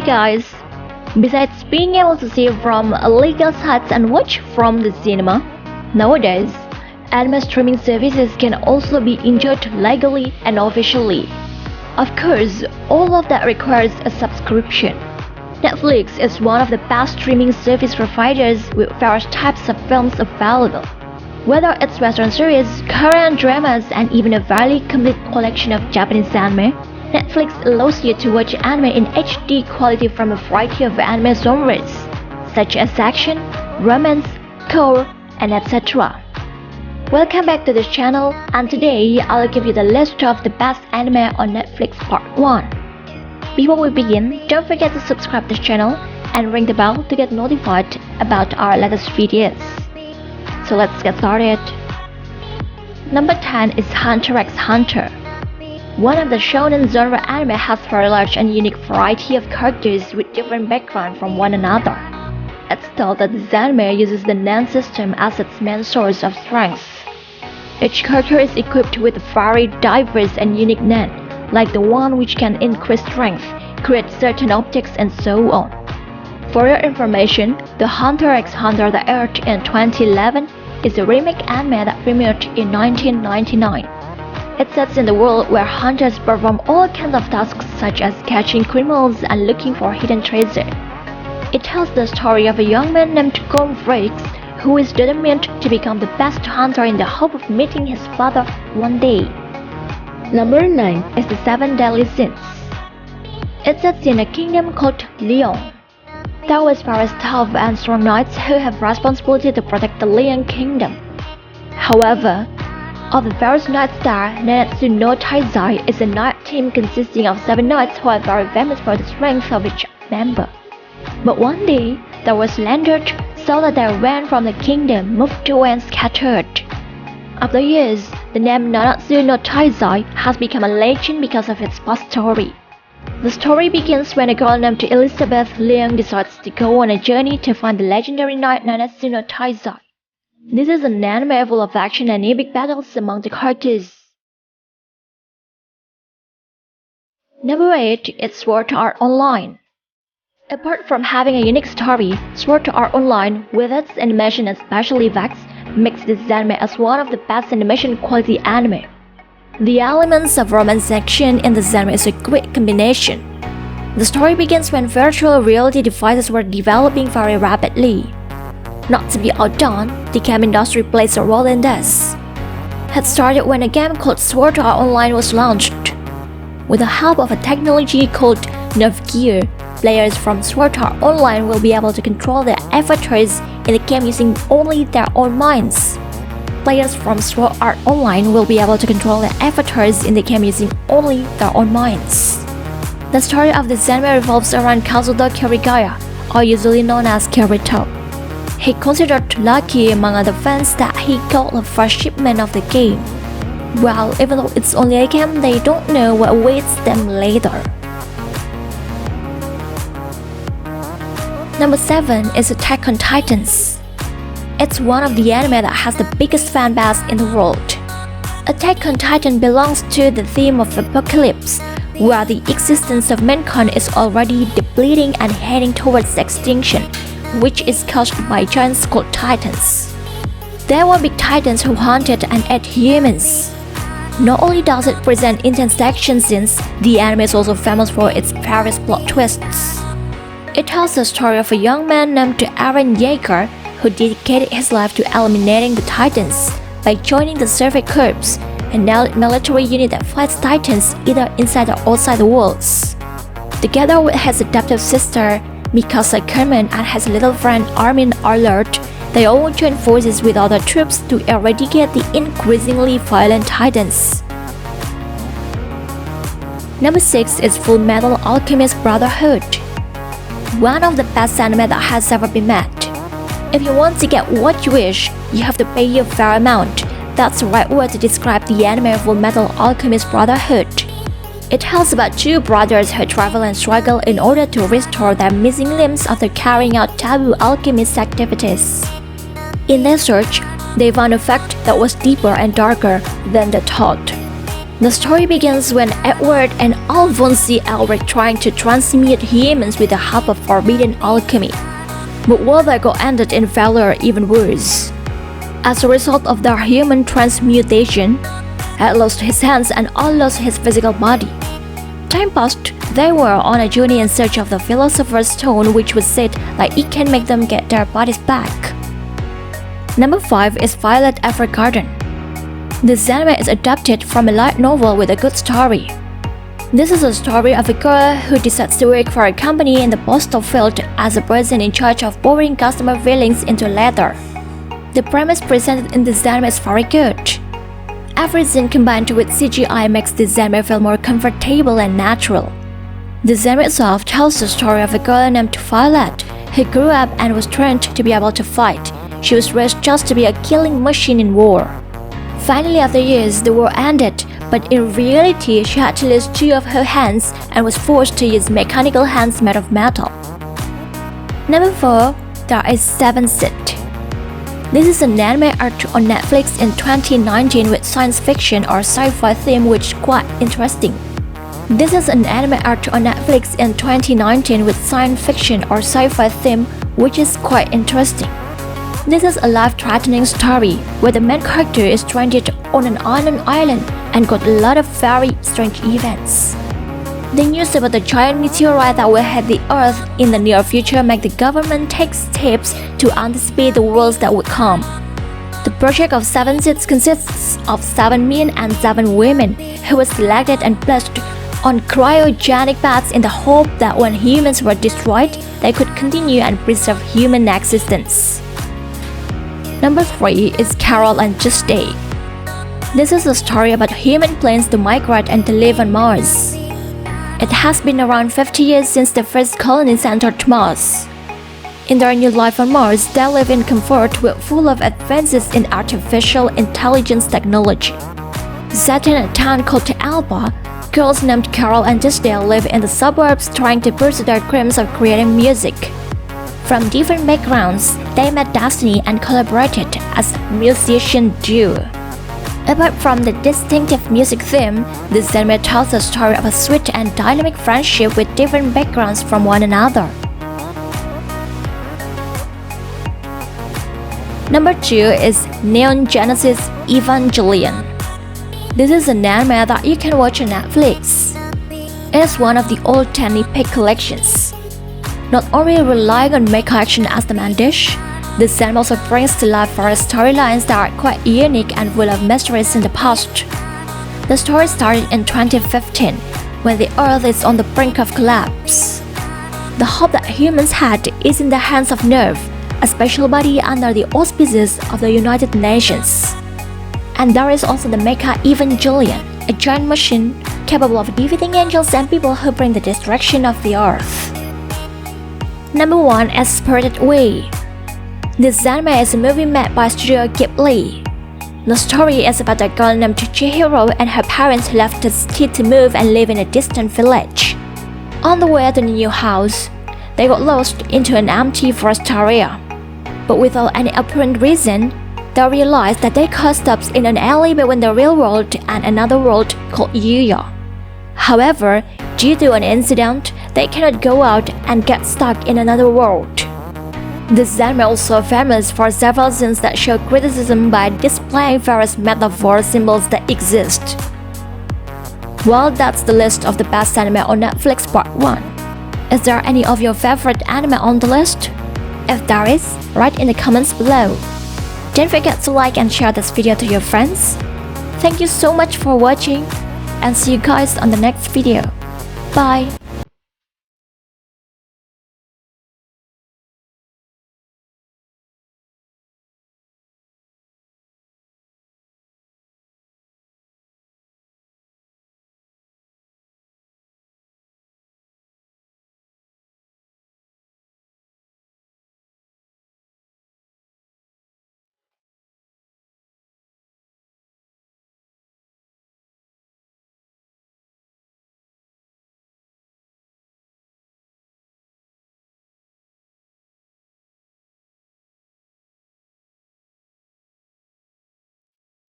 guys! Besides being able to see from illegal sites and watch from the cinema, nowadays, anime streaming services can also be enjoyed legally and officially. Of course, all of that requires a subscription. Netflix is one of the best streaming service providers with various types of films available. Whether it's Western series, Korean dramas, and even a very complete collection of Japanese anime, Netflix allows you to watch anime in HD quality from a variety of anime genres, such as action, romance, core, and etc. Welcome back to this channel, and today I'll give you the list of the best anime on Netflix Part 1. Before we begin, don't forget to subscribe to this channel and ring the bell to get notified about our latest videos. So let's get started. Number 10 is Hunter x Hunter. One of the Shounen genre anime has very large and unique variety of characters with different backgrounds from one another. It's thought that this anime uses the Nen system as its main source of strength. Each character is equipped with a very diverse and unique Nen, like the one which can increase strength, create certain objects, and so on. For your information, the Hunter x Hunter that aired in 2011 is a remake anime that premiered in 1999. It sets in the world where hunters perform all kinds of tasks such as catching criminals and looking for hidden treasure. It tells the story of a young man named Freaks who is determined to become the best hunter in the hope of meeting his father one day. Number 9 is the 7 Deadly Sins. It sets in a kingdom called Leon. There was various tough and strong knights who have responsibility to protect the Leon kingdom. However, of the various knights there, Nanatsu no Taizai is a knight team consisting of 7 knights who are very famous for the strength of each member. But one day, there was slandered so that their ran from the kingdom moved away and scattered. After years, the name Nanatsu no Taizai has become a legend because of its past story. The story begins when a girl named Elizabeth Leung decides to go on a journey to find the legendary knight Nanatsu no Taizai. This is an anime full of action and epic battles among the characters. Number 8 is Sword Art Online. Apart from having a unique story, Sword Art Online, with its animation and special effects, makes this anime as one of the best animation quality anime. The elements of romance action in this anime is a great combination. The story begins when virtual reality devices were developing very rapidly. Not to be outdone, the game industry plays a role in this. It started when a game called Sword Art Online was launched. With the help of a technology called Nerve Gear, players from Sword Art Online will be able to control their avatars in the game using only their own minds. Players from Sword Art Online will be able to control their avatars in the game using only their own minds. The story of this anime revolves around Kazuto Kirigaya, or usually known as Kirito. He considered lucky among other fans that he got the first shipment of the game. Well, even though it's only a game, they don't know what awaits them later. Number 7 is Attack on Titans. It's one of the anime that has the biggest fan base in the world. Attack on Titan belongs to the theme of apocalypse, where the existence of mankind is already depleting and heading towards extinction, which is caused by giants called Titans. There were big Titans who hunted and ate humans. Not only does it present intense action scenes, the anime is also famous for its various plot twists. It tells the story of a young man named Eren Yeager who dedicated his life to eliminating the Titans by joining the Survey Corps, an elite military unit that fights Titans either inside or outside the walls. Together with his adoptive sister, Mikasa Kerman, and his little friend Armin Alert, they all join forces with other troops to eradicate the increasingly violent Titans. Number 6 is Full Metal Alchemist Brotherhood. One of the best anime that has ever been made. If you want to get what you wish, you have to pay a fair amount. That's the right word to describe the anime Full Metal Alchemist Brotherhood. It tells about 2 brothers who travel and struggle in order to restore their missing limbs after carrying out taboo alchemist activities. In their search, they found a fact that was deeper and darker than the thought. The story begins when Edward and Alphonse were trying to transmute humans with the help of forbidden alchemy. But what they got ended in failure even worse. As a result of their human transmutation, Ed lost his hands and Al lost his physical body. Time passed, they were on a journey in search of the Philosopher's Stone, which was said that it can make them get their bodies back. Number 5 is Violet Evergarden. This anime is adapted from a light novel with a good story. This is a story of a girl who decides to work for a company in the postal field as a person in charge of pouring customer feelings into leather. The premise presented in this anime is very good. Every scene combined with CGI makes this anime feel more comfortable and natural. This anime itself tells the story of a girl named Violet who grew up and was trained to be able to fight. She was raised just to be a killing machine in war. Finally, after years, the war ended, but in reality, she had to lose 2 of her hands and was forced to use mechanical hands made of metal. Number 4, there is 7 Seed. This is an anime art on Netflix in 2019 with science fiction or sci-fi theme, which is quite interesting. This is an anime art on Netflix in 2019 with science fiction or sci-fi theme, which is quite interesting. This is a life-threatening story where the main character is stranded on an unknown island and got a lot of very strange events. The news about the giant meteorite that will hit the Earth in the near future make the government take steps to anticipate the worlds that would come. The project of 7 Seeds consists of 7 men and 7 women who were selected and placed on cryogenic baths in the hope that when humans were destroyed, they could continue and preserve human existence. Number 3 is Carol and Tuesday. This is a story about human planes to migrate and to live on Mars. It has been around 50 years since the first colonies entered Mars. In their new life on Mars, they live in comfort full of advances in artificial intelligence technology. Set in a town called Alba, girls named Carol and Tuesday live in the suburbs trying to pursue their dreams of creating music. From different backgrounds, they met destiny and collaborated as a musician duo. Apart from the distinctive music theme, this anime tells the story of a sweet and dynamic friendship with different backgrounds from one another. Number 2 is Neon Genesis Evangelion. This is an anime that you can watch on Netflix. It is one of the old Tensei collections. Not only relying on mecha action as the main dish, this anime also brings to life various storylines that are quite unique and full of mysteries in the past. The story started in 2015, when the Earth is on the brink of collapse. The hope that humans had is in the hands of Nerve, a special body under the auspices of the United Nations. And there is also the Mecha Evangelion, a giant machine capable of defeating angels and people who bring the destruction of the Earth. Number 1 is Spirited Away. This anime is a movie made by Studio Ghibli. The story is about a girl named Chihiro and her parents left the city to move and live in a distant village. On the way to the new house, they got lost into an empty forest area. But without any apparent reason, they realized that they got stops in an alley between the real world and another world called Yuya. However, due to an incident, they cannot go out and get stuck in another world. This anime also famous for several scenes that show criticism by displaying various metaphor symbols that exist. Well, that's the list of the best anime on Netflix Part 1. Is there any of your favorite anime on the list? If there is, write in the comments below. Don't forget to like and share this video to your friends. Thank you so much for watching, and see you guys on the next video. Bye!